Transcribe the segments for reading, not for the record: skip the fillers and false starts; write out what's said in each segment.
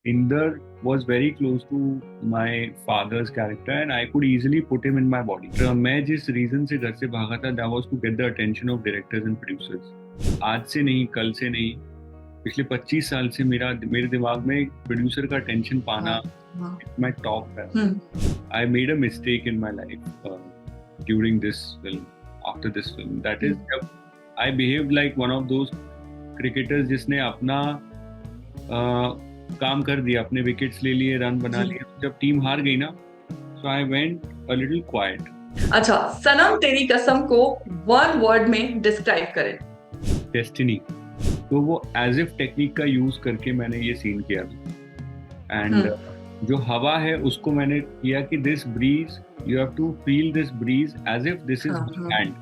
Inder was very close to my father's character and I could easily put him in my body. मैं जिस reason से घर से भागा था that was to get the attention of directors and producers. आज से नहीं, कल से नहीं, पिछले 25 साल से मेरे दिमाग में प्रोड्यूसर का अटेंशन पाना हाँ हाँ my top hmm priority. I made a mistake in my life during this film, after this film. That is, हम्म जब I behaved like one of those cricketers जिसने अपना काम कर दिया, अपने विकेट्स ले लिए, रन बना जी। लिए, जब टीम हार गई ना, so I went a little quiet. अच्छा, सनम तेरी कसम को वन वर्ड में डिस्क्राइब करें। डेस्टिनी. तो वो एज इफ टेक्निक का यूज करके मैंने ये सीन किया एंड हम्म जो हवा है उसको मैंने किया कि this breeze, you have to feel this breeze as if this is हाँ हर हाँ hand.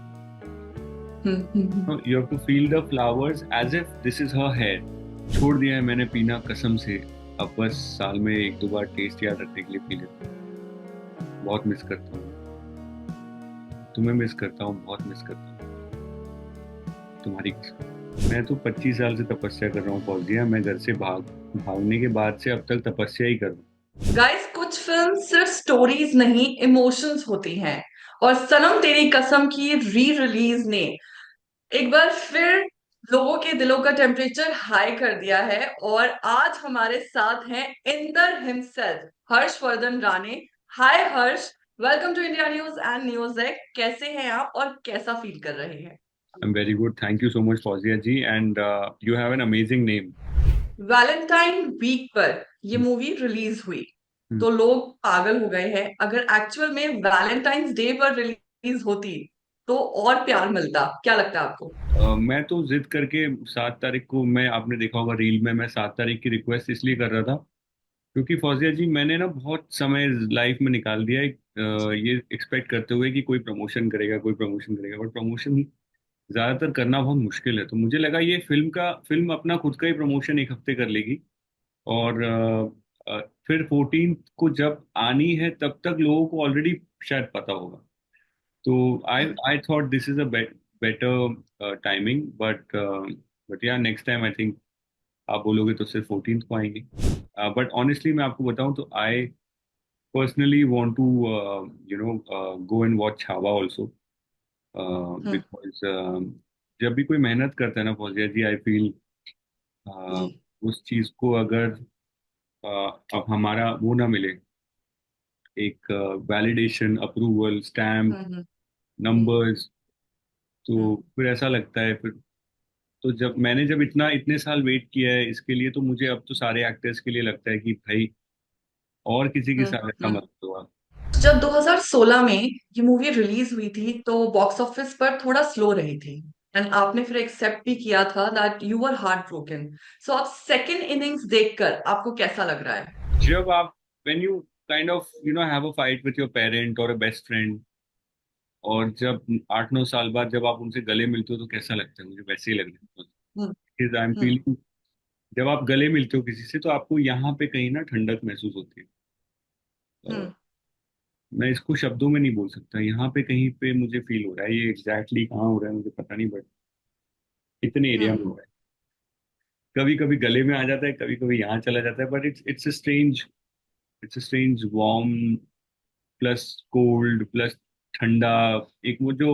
Hmm. You have to feel the flowers as if this is her hair. छोड़ दिया है मैंने पीना कसम से. अब बस साल में एक दो बार टेस्ट याद रखने के लिए पी लेता हूँ. बहुत मिस करता हूँ. तुम्हें मिस करता हूँ, बहुत मिस करता हूँ तुम्हारी कसम. मैं तो 25 साल से तपस्या कर रहा हूँ फौजिया. मैं घर से भागने के बाद से अब तक तपस्या ही कर रहा हूँ. गाइस, कुछ फिल्म सिर्फ स्टोरीज नहीं, इमोशंस होती हैं। और सनम तेरी कसम की री रिलीज ने एक बार फिर लोगों के दिलों का टेम्परेचर हाई कर दिया है। और आज हमारे साथ हैं Inder himself, Harshvardhan Rane. Hi Harsh, welcome to India News and News एक। कैसे हैं आप और कैसा फील कर रहे हैं? I am very good. Thank you so much Fauzia ji and you have an amazing name. Valentine week पर ये मूवी रिलीज हुई तो लोग पागल हो गए हैं। अगर एक्चुअल में वैलेंटाइंस डे पर रिलीज होती तो और प्यार मिलता। क्या लगता है आपको? मैं तो जिद करके 7 तारीख को, मैं आपने देखा होगा रील में, मैं 7 तारीख की रिक्वेस्ट इसलिए कर रहा था क्योंकि फौजिया जी मैंने ना बहुत समय लाइफ में निकाल दिया है ये एक्सपेक्ट करते हुए कि कोई प्रमोशन करेगा, कोई प्रमोशन करेगा, बट प्रमोशन ज्यादातर करना बहुत मुश्किल है. तो मुझे लगा ये फिल्म अपना खुद का ही प्रमोशन एक हफ्ते कर लेगी. और फिर 14 को जब आनी है तब तक लोगों को ऑलरेडी शायद पता होगा. तो I hmm I thought this is a better timing. But या नेक्स्ट टाइम आई थिंक आप बोलोगे तो सिर्फ 14 को आएंगे. बट ऑनेस्टली मैं आपको बताऊं तो I personally want to you know go and watch Chhaava also. Hmm because जब भी कोई मेहनत करता है ना फौजिया जी, आई फील जी। उस चीज को अगर अब हमारा वो ना मिले, एक वैलिडेशन, अप्रूवल, स्टैम्प, हम्म हम्म नंबर्स, तो हम्म फिर ऐसा लगता है फिर. तो जब इतने साल वेट किया है इसके लिए, तो मुझे अब तो सारे एक्टर्स के लिए लगता है कि भाई और किसी के हम्म साथ ऐसा हम्म। मत दो आप. जब 2016 में ये मूवी रिलीज हुई थी तो बॉक्स ऑफिस पर थोड़ा स्लो रही थी। एंड आपने फिर एक्सेप्ट भी किया था that you were heart broken. So अब सेकेंड इनिंग्स देखकर आपको कैसा लग रहा है? जब आप when you kind of have a fight with your parent or a best friend, और जब 8-9 साल बाद जब आप उनसे गले मिलते हो तो कैसा लगता है, मुझे वैसे ही लग रहा है. हम्म Because I'm हम्म feeling, जब आप गले मिलते हो किसी से तो आपको यहाँ पे कहीं ना ठंडक महसूस होती है. हम्म मैं इसको शब्दों में नहीं बोल सकता. यहाँ पे कहीं पे मुझे फील हो रहा है. ये एग्जैक्टली कहाँ हो रहा है मुझे पता नहीं, बट इतने एरिया में हो हम्म रहा है. कभी कभी गले में आ जाता है, कभी कभी यहाँ चला जाता है, but it's a strange warm plus cold plus ठंडा. एक वो जो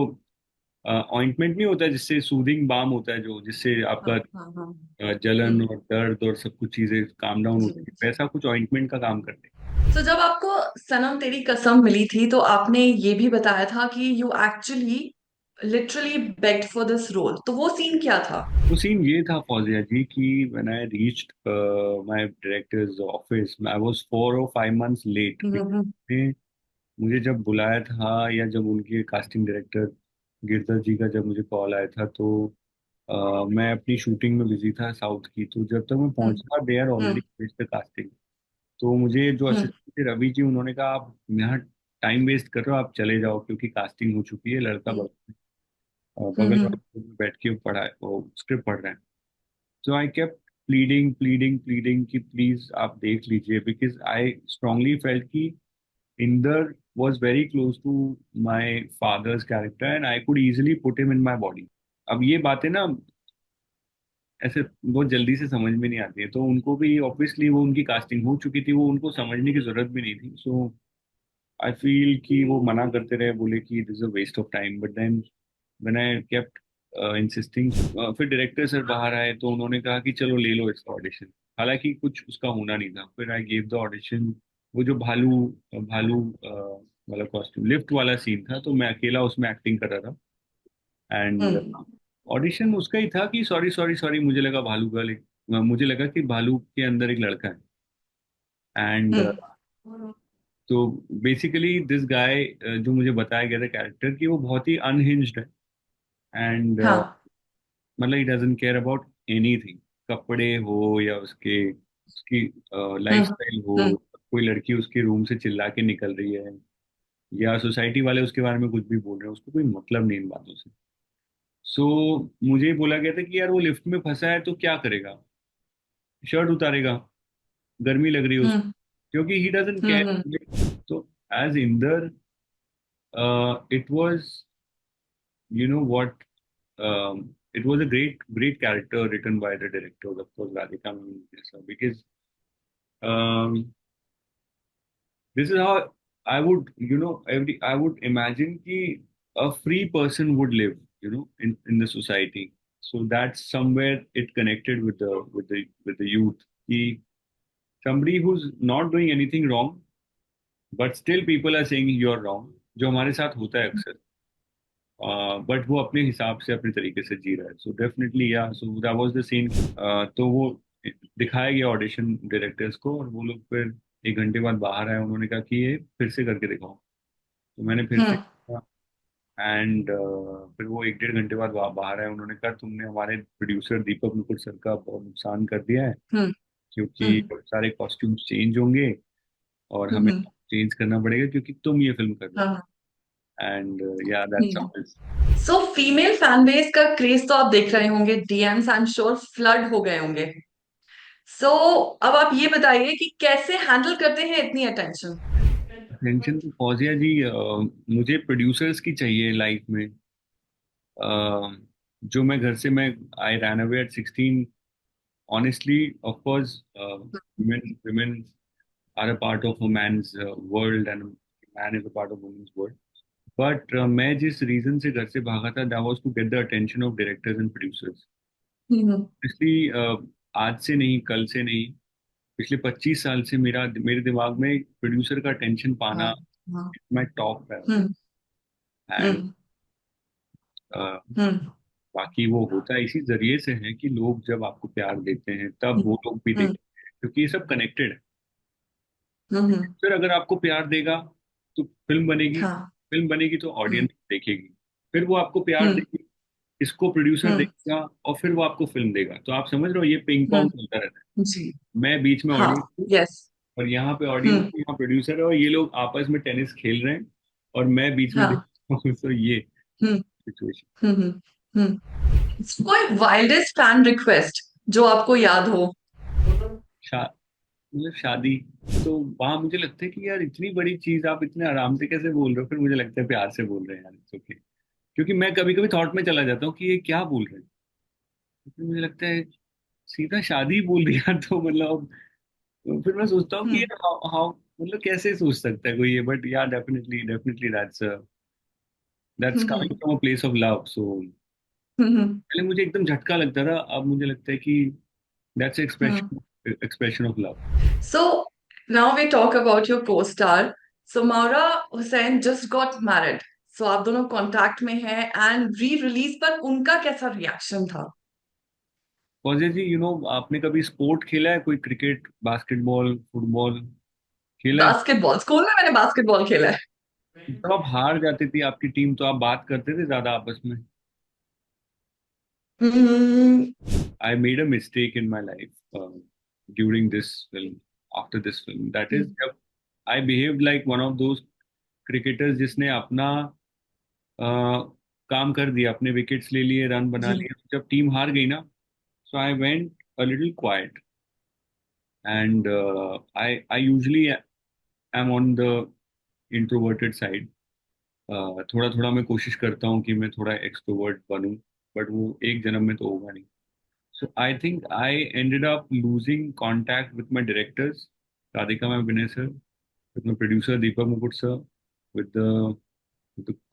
ऑइंटमेंट नहीं होता है जिससे सूदिंग बाम होता है, जो जिससे हाँ आपका हाँ हाँ जलन हम्म और दर्द और सब कुछ चीजें काम डाउन जी होती है, जी। वैसा कुछ ऑइंटमेंट का काम करते हैं. तो जब आपको सनम तेरी कसम मिली थी तो आपने ये भी बताया था कि you actually literally begged for this role. तो वो सीन क्या था? वो सीन ये था फौजिया जी कि when I reached my director's office, I was 4 or 5 months late. Hmm मुझे जब बुलाया था, या जब उनके कास्टिंग डायरेक्टर गिरधर जी का जब मुझे कॉल आया था, तो मैं अपनी शूटिंग में बिजी था साउथ की. तो जब तक मैं हम्म पहुंचा, they are already hmm finished the casting. तो मुझे जो हम्म असिस्टेंट थे रवि जी, उन्होंने कहा आप यहाँ टाइम वेस्ट कर रहे हो, आप चले जाओ क्योंकि कास्टिंग हो चुकी है. लड़का हम्म बगल हम्म वाले रूम में बैठ के पढ़ा है, वो स्क्रिप्ट पढ़ रहे हैं. So I kept pleading pleading pleading कि प्लीज आप देख लीजिए, बिकॉज आई स्ट्रांगली फेल्ट कि Inder was very close to my father's character and I could easily put him in my body. अब ये बातें ना ऐसे बहुत जल्दी से समझ में नहीं आती है, तो उनको भी ऑब्वियसली वो उनकी कास्टिंग हो चुकी थी, वो उनको समझने की जरूरत भी नहीं थी। सो आई फील कि वो मना करते रहे, बोले कि this is a waste of time, but then when I kept insisting, फिर डायरेक्टर सर बाहर आए तो उन्होंने कहा कि चलो ले लो इसका ऑडिशन। हालांकि कुछ उसका होना नहीं था, फिर आई गेव द ऑडिशन। वो जो भालू भालू वाला कॉस्ट्यूम लिफ्ट वाला सीन था, तो मैं अकेला उसमें एक्टिंग कर रहा था। एंड हम्म ऑडिशन उसका ही था कि सॉरी सॉरी सॉरी, मुझे लगा भालू गर्ल मुझे लगा कि भालू के अंदर एक लड़का है। एंड हम्म तो बेसिकली दिस गाय, जो मुझे बताया गया था कैरेक्टर, कि वो बहुत ही अनहिंज्ड है। एंड हाँ मतलब he doesn't care about anything, कपड़े हो या उसके उसकी हम्म लाइफस्टाइल हो। हम्म कोई लड़की उसके रूम से चिल्ला के निकल रही है, या सोसाइटी वाले उसके बारे में कुछ भी बोल रहे हैं, उसको कोई मतलब नहीं इन बातों से। सो मुझे बोला गया था कि यार वो लिफ्ट में फंसा है तो क्या करेगा, शर्ट उतारेगा, गर्मी लग रही है उसको, हम्म क्योंकि ही डजंट हम्म केयर। तो as Inder, it was, you know what, it was a great character written by the director, of course, Radhika Mehta, because um, this is how I would, I would imagine कि a free person would live, in the society. So that's somewhere it connected with the youth. कि somebody who's not doing anything wrong, but still people are saying you're wrong, जो हमारे साथ होता है अक्सर। But वो अपने हिसाब से अपने तरीके से जी रहा है। सो डेफिनेटली या so that was the scene. तो वो दिखाया गया ऑडिशन डायरेक्टर्स को, और वो लोग फिर 1 घंटे बाद बाहर आए, उन्होंने कहा कि ये फिर से करके दिखाओ। तो मैंने फिर से हम्म किया। एंड फिर वो 1 डेढ़ घंटे बाद बाहर आए, उन्होंने कहा तुमने हमारे प्रोड्यूसर दीपक मुकुट सर का बहुत नुकसान कर दिया है, हम्म क्योंकि हम्म बहुत सारे कॉस्ट्यूम्स चेंज होंगे और हमें हम्म चेंज करना पड़ेगा क्योंकि तुम ये फिल्म कर रहे हो। हाँ एंड या that's how it. So female fan base का क्रेज तो आप देख रहे होंगे, DMs I am sure flood हो गए होंगे। सो अब आप ये बताइए कि कैसे हैंडल करते हैं इतनी अटेंशन। टेंशन तो फौजिया जी, मुझे प्रोड्यूसर्स की चाहिए लाइफ में। जो मैं घर से मैं I ran away at 16, honestly, of course women women are a part of a man's world, and man is a part of women's world, but मैं जिस रीजन से घर से भागा था, that was to get the attention of directors and producers, हम्म इसलिए आज से नहीं, कल से नहीं, पिछले 25 साल से मेरे दिमाग में प्रोड्यूसर का टेंशन हाँ पाना हाँ मैं टॉप है। हम्म एंड हम्म हम्म बाकी वो होता है इसी जरिए से है कि लोग जब आपको प्यार देते हैं तब वो लोग भी हम्म देते हैं, क्योंकि ये सब कनेक्टेड है। हम्म फिर अगर आपको प्यार देगा तो फिल्म बनेगी, हाँ फिल्म बनेगी तो हम्म ऑडियंस देखेगी, फिर वो आपको प्यार हम्म देगी, इसको प्रोड्यूसर हम्म देगा, और फिर वो आपको फिल्म देगा। तो आप समझ रहे हो, ये पिंग पोंग हम्म चलता रहता जी है। मैं बीच में हाँ ऑडियंस हूँ, यस और यहाँ पे ऑडियंस, हम्म यहाँ प्रोड्यूसर है, और ये लोग आपस में टेनिस खेल रहे हैं, और मैं बीच में देख हाँ रहा हूँ। तो ये हम्म सिचुएशन। हम्म कोई वाइल्डेस्ट फैन रिक्वेस्ट जो आपको याद हो। मतलब शादी, तो वहां मुझे लगता है कि यार इतनी बड़ी चीज आप इतने आराम से कैसे बोल रहे हो, फिर मुझे लगता है प्यार से बोल रहे हैं यार, इट्स ओके। क्योंकि मैं कभी कभी थॉट में चला जाता हूँ कि ये क्या बोल रहे हैं, तो फिर मुझे लगता है सीधा शादी बोल दिया तो मतलब, तो फिर मैं सोचता हूँ कि हम्म ये हाउ हाउ, मतलब कैसे सोच सकता है कोई ये, बट यार definitely definitely that's coming hmm from a place of love. So hmm पहले मुझे एकदम झटका लगता था, अब मुझे लगता है कि that's hmm expression expression of love. So now we talk about your co-star. So Maura Hussain just got married. So आप दोनों कांटेक्ट में हैं एंड री रिलीज पर उनका कैसा रिएक्शन था। फौजी जी, आपने कभी स्पोर्ट खेला है, कोई क्रिकेट, बास्केटबॉल, फुटबॉल खेला है? बास्केटबॉल, स्कूल में मैंने बास्केटबॉल खेला है। जब आप हार जाती थी आपकी टीम, तो आप बात करते थे ज्यादा आपस में? Hmm I made a mistake in my life during this film, after this film, that is जब I behaved like one of those cricketers जिसने अपना अ, काम कर दिया, अपने विकेट्स ले लिए, रन बना जी लिए, जब टीम हार गई ना, so I went a little quiet, and I usually am on the introverted side. थोड़ा थोड़ा मैं कोशिश करता हूँ कि मैं थोड़ा एक्सट्रोवर्ट बनूं, बट वो एक जन्म में तो होगा नहीं। So I think I ended up losing contact with my directors, Radhika ma'am, Vinay sir, with my producer Deepak Mukut sir, with the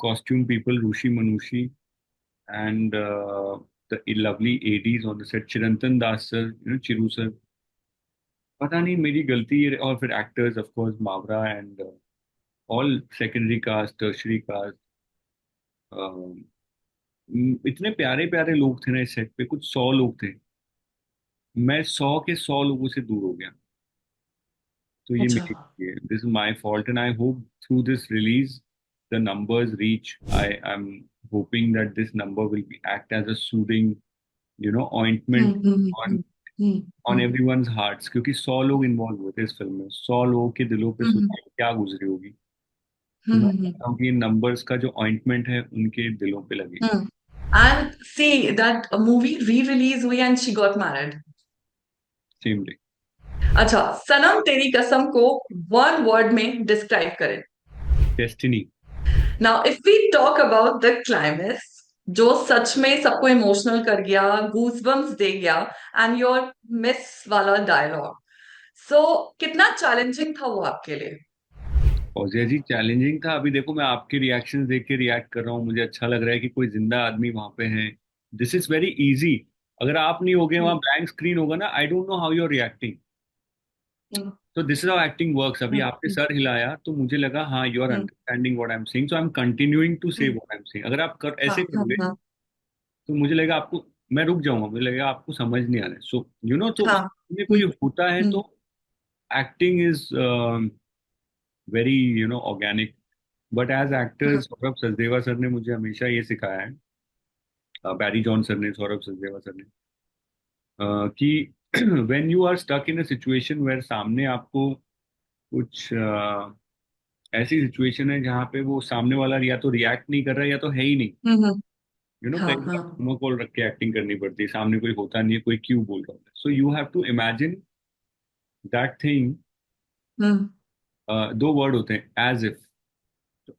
costume people Rushi Manushi, and the lovely ADs on the set, Chirantan Das sir, Chiru sir. पता नहीं मेरी गलती है, और फिर actors of course Mawra and all secondary cast, tertiary cast, इतने प्यारे प्यारे लोग थे ना इस सेट पे, कुछ 100 लोग थे। मैं 100 के 100 लोगों से दूर हो गया। तो ये अच्छा। मेरी, this is my fault and I hope through this release the numbers reach. I'm hoping that this number will be act as a soothing, hmm ointment hmm on hmm on hmm everyone's hearts, क्योंकि 100 लोग involve हुए थे इस film में, 100 लोगों के दिलों पे हम्म सोचिए क्या गुजरी होगी। तो मैं हम्म चाहता हूँ कि नंबर्स का जो ऑइंटमेंट है उनके दिलों पे लगे। हम्म And see that a movie re-release हुई and she got married. Same day. अच्छा, सनम तेरी कसम को वन वर्ड में डिस्क्राइब करें। Destiny. Now if we talk about the climax, जो सच में सबको इमोशनल कर गया, गूजबम्स दे गया, एंड योर मिस वाला डायलॉग, सो कितना चैलेंजिंग था वो आपके लिए? फौजिया जी, चैलेंजिंग था। अभी देखो मैं आपके रिएक्शंस देख के रिएक्ट कर रहा हूँ, मुझे अच्छा लग रहा है कि कोई जिंदा आदमी वहां पे है। This is very easy. अगर आप नहीं होगे, वहां हम्म ब्लैंक स्क्रीन होगा ना, I don't know how you are reacting. Hmm तो this is how acting works. अभी आपने हम्म सर हिलाया तो मुझे लगा हाँ you are hmm understanding what I am saying, so I am continuing to say hmm, what I am saying. अगर आप हाँ ऐसे हाँ करोगे हाँ तो मुझे लगेगा आपको, मैं रुक जाऊंगा, मुझे लगेगा आपको समझ नहीं आ रहा है। सो तो हाँ में कोई होता है हम्म तो acting is very organic. But as actor hmm Saurabh Sachdeva sir ने मुझे हमेशा ये सिखाया है, बैरी जॉन सर ने, सौरभ सचदेवा सर ने, कि when you are stuck in a situation where सामने आपको कुछ ऐसी सिचुएशन है जहाँ पे वो सामने वाला या तो रिएक्ट नहीं कर रहा है या तो है ही नहीं। हम्म, हाँ कई हाँ बार थर्मोकोल रख के एक्टिंग करनी पड़ती है, सामने कोई होता नहीं है, कोई क्यों बोल रहा है। So you have to imagine that thing. Hmm दो वर्ड होते हैं, as if.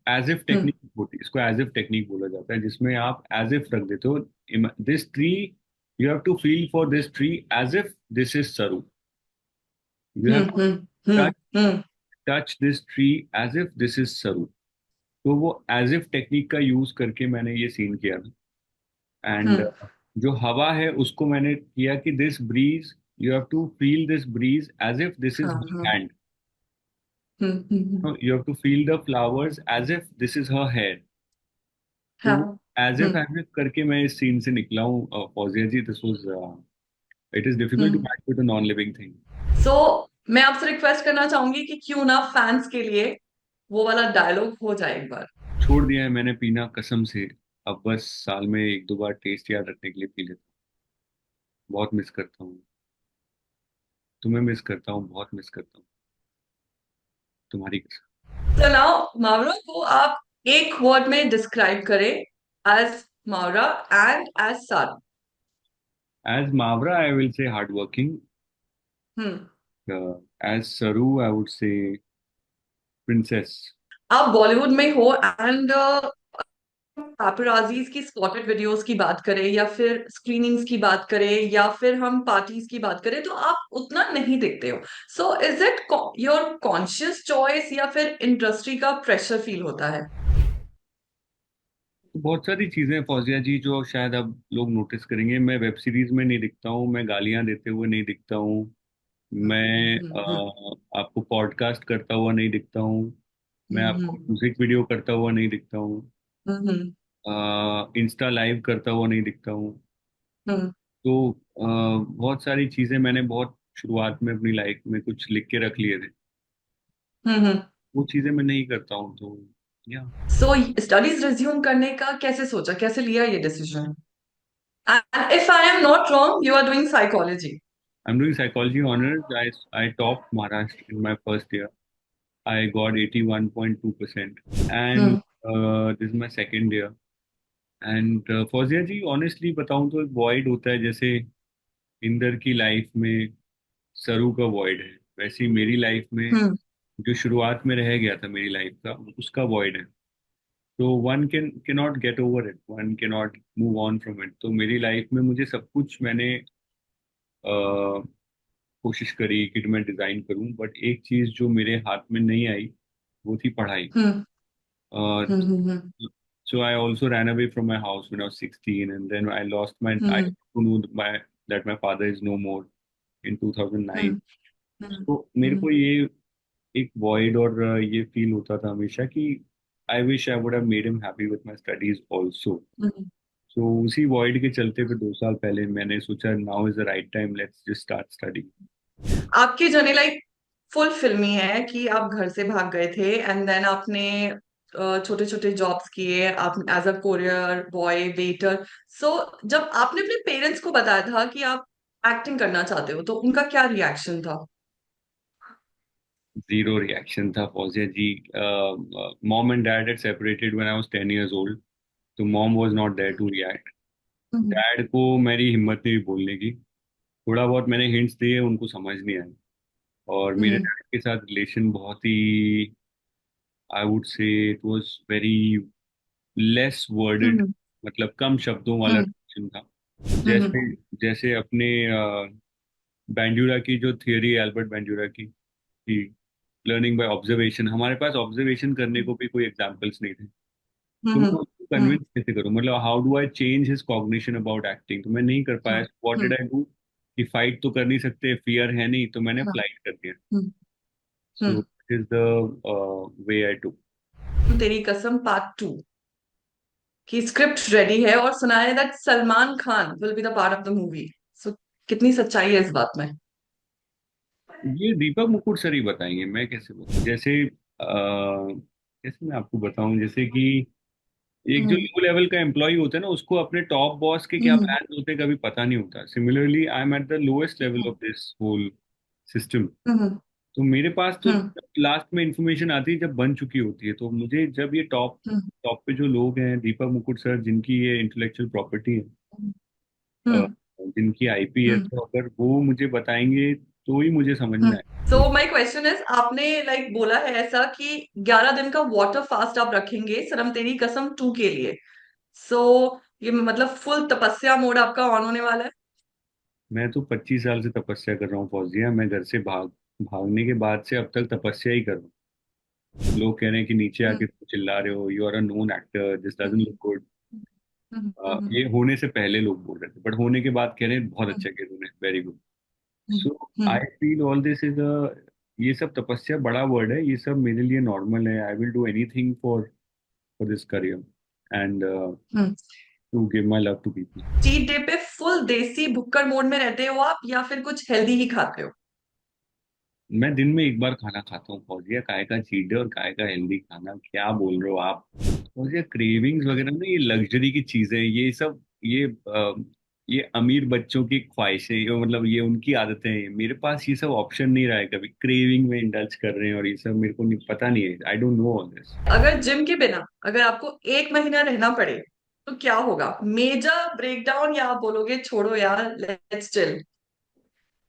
As if hmm technique होती है, इसको एज इफ टेक्निक बोला जाता है, जिसमें आप एज इफ रख देते हो। This tree, you have to feel for this tree as if this is Saru. You have to hmm hmm touch hmm touch this tree as if this is Saru. तो वो एज इफ टेक्निक का use करके मैंने ये scene किया था। And हम्म, जो हवा है उसको मैंने किया कि this breeze, you have to feel this breeze as if this is हाँ हर हाँ hand. Hmm, you have to feel the flowers as if this is her hair. तो हाँ वो एज इफ करके मैं इस सीन से निकला हूँ। Fauzia ji, this was, it is difficult to hmm match with a non living thing. So मैं आपसे रिक्वेस्ट करना चाहूंगी कि क्यों ना फैंस के लिए वो वाला डायलॉग हो जाए एक बार। छोड़ दिया है मैंने पीना कसम से, अब बस साल में एक दो बार टेस्ट याद रखने के लिए पी लेता हूँ। बहुत मिस करता हूँ, तुम्हें मिस करता हूँ, बहुत मिस करता हूँ, तुम्हारी कसम। तो नाउ मावरा को आप एक वर्ड में डिस्क्राइब करें, as Mawra and as son. As Mawra I will say hard working, hmm as Saru I would से प्रिंसेस। आप बॉलीवुड में हो एंड पैपराजीज की स्पॉटेड वीडियोस की बात करें या फिर स्क्रीनिंग्स की बात करें या फिर हम पार्टीज की बात करें तो आप उतना नहीं देखते हो। So is it your conscious choice या फिर इंडस्ट्री का प्रेशर फील होता है? तो बहुत सारी चीजें हैं फौजिया जी जो शायद अब लोग नोटिस करेंगे। मैं वेब सीरीज में नहीं दिखता हूँ, मैं गालियां देते हुए नहीं दिखता हूँ, मैं हम्म आपको पॉडकास्ट करता हुआ नहीं दिखता हूँ, मैं आपको हम्म म्यूजिक वीडियो करता हुआ नहीं दिखता हूँ, हम्म इंस्टा लाइव करता हुआ नहीं दिखता हूँ। हम्म तो बहुत सारी चीजें मैंने बहुत शुरुआत में अपनी लाइफ में कुछ लिख के रख लिए थे, हम्म वो चीजें मैं नहीं करता हूँ। तो या सो स्टडीज रिज्यूम करने का कैसे सोचा, कैसे लिया ये decision? And if I am not wrong you are doing psychology. I am doing psychology honours. I top Maharashtra in my first year. I got 81.2%, and hmm this is my second year. And Fauzia ji honestly बताऊं तो एक void होता है, जैसे इंदर की life में सरू का वॉइड है, वैसे ही मेरी लाइफ में हम्म जो शुरुआत में रह गया था मेरी लाइफ का, उसका वॉइड है। तो one can not get over it, one can not move on from it. तो मेरी लाइफ में मुझे सब कुछ मैंने कोशिश करी कि मैं डिजाइन करूं, बट एक चीज जो मेरे हाथ में नहीं आई वो थी पढ़ाई। हम्म हम्म So I also ran away from my house when I was 16, and then I hmm knew that my father is no more in 2009. हम्म हम्म तो मेरे हम्म को ये एक void और ये फील होता था हमेशा कि I wish I would have made him happy with my studies also. Hmm So उसी void के चलते फिर 2 साल पहले मैंने सोचा now is the right time, let's just start studying. आपकी जर्नी लाइक फुल फिल्मी है कि आप घर से भाग गए थे एंड देन आपने छोटे छोटे जॉब्स किए, आप as a courier boy waiter. So जब आपने अपने पेरेंट्स को बताया था कि आप एक्टिंग करना चाहते हो तो उनका क्या रिएक्शन था? Zero reaction था फौजिया जी। Mom and dad had separated when I was 10 years old. तो mom was not there to react. Hmm dad को मेरी हिम्मत नहीं हुई बोलने की। थोड़ा बहुत मैंने हिंट्स दिए, उनको समझ नहीं आया। और मेरे हम्म डैड के साथ रिलेशन बहुत ही, I would say it was very less worded, hmm मतलब कम शब्दों वाला हम्म रिलेशन था। हम्म जैसे जैसे अपने बैंड्यूरा की जो थियरी, एल्बर्ट बैंड्यूरा की लर्निंग बाय ऑब्जर्वेशन, हमारे पास ऑब्जर्वेशन करने को भी कोई एग्जाम्पल्स नहीं थे। तो हम्म मैं उसको कन्विंस कैसे करूं, मतलब how do I change his cognition about acting, तो मैं नहीं कर पाया। Hmm what did hmm I do कि फाइट तो कर नहीं सकते, फियर है नहीं, तो मैंने हम्म फ्लाइट कर दिया। Hmm so hmm is the way I to. Teri Kasam part 2 की स्क्रिप्ट रेडी है और सुना है that Salman Khan will be the part of the movie. So कितनी सच्चाई है इस बात में? ये दीपक मुकुट सर ही बताएंगे, मैं कैसे बताऊं। जैसे कैसे मैं आपको बताऊं, जैसे कि एक जो हम्म लो लेवल का एम्प्लॉय होता है ना, उसको अपने टॉप बॉस के क्या हम्म प्लान होते हैं कभी पता नहीं होता। Similarly I am at the lowest level hmm of this whole system. Hmm तो मेरे पास तो हम्म लास्ट में इंफॉर्मेशन आती है जब बन चुकी होती है। तो मुझे जब ये टॉप हम्म टॉप पे जो लोग हैं, दीपक मुकुट सर जिनकी ये इंटेलेक्चुअल प्रॉपर्टी है, अ, हम्म जिनकी आईपी है, हम्म तो अगर वो मुझे बताएंगे तो ही मुझे समझ में हम्म। आए। सो माय क्वेश्चन इज, आपने लाइक बोला है ऐसा कि 11 दिन का वाटर फास्ट आप रखेंगे सनम तेरी कसम 2 के लिए। सो ये मतलब फुल तपस्या मोड आपका ऑन होने वाला है? मैं तो 25 साल से तपस्या कर रहा हूँ फौजिया। मैं घर से भागने के बाद से अब तक तपस्या ही कर रहा हूँ। लोग कह रहे हैं कि नीचे हम्म आके तुम चिल्ला रहे हो, you are a known actor, this doesn't hmm look good. Hmm hmm ये होने से पहले लोग बोल रहे थे, बट होने के बाद कह रहे हैं बहुत हम्म अच्छा किया तूने, very good. Hmm so I hmm feel all this is अ, ये सब तपस्या बड़ा वर्ड है, ये सब मेरे लिए नॉर्मल है। I will do anything for this career and hmm. To give my love to people. Cheat day पे फुल देसी भुक्कड़ मोड में रहते हो आप या फिर कुछ हेल्दी ही खाते हो? मैं दिन में एक बार खाना खाता हूँ फौजिया। काय का चीट डे और काय का हेल्दी खाना, क्या बोल रहे हो आप फौजिया। क्रेविंग्स वगैरह ना, ये लग्जरी की चीजें, ये सब ये अमीर बच्चों की ख्वाहिशें, मतलब ये उनकी आदतें हैं। मेरे पास ये सब ऑप्शन नहीं रहा है कभी। क्रेविंग में इंडल्ज कर रहे हैं और ये सब मेरे को नहीं, पता नहीं है, आई डोंट नो ऑल दिस। अगर जिम के बिना अगर आपको 1 महीना रहना पड़े तो क्या होगा? मेजर ब्रेकडाउन या आप बोलोगे छोड़ो यार लेट्स चिल?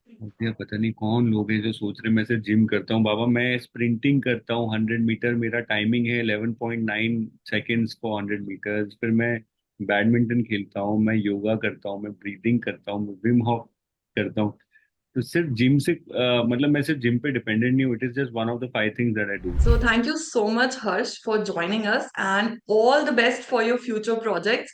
भैया पता नहीं कौन लोग हैं जो सोच रहे हैं मैं सिर्फ जिम करता हूँ। बाबा मैं स्प्रिंटिंग करता हूँ 100 मीटर, मेरा टाइमिंग है 11.9 सेकेंड्स फॉर 100 मीटर्स। फिर मैं बैडमिंटन खेलता हूँ, मैं योगा करता हूँ, मैं ब्रीदिंग करता हूँ, मैं विम हॉफ करता हूँ। तो सिर्फ जिम से मतलब मैं सिर्फ जिम पे डिपेंडेंट नहीं हूँ। It is just one of the 5 things that I do. So thank you so much, Harsh, for joining us and all the best for your future projects.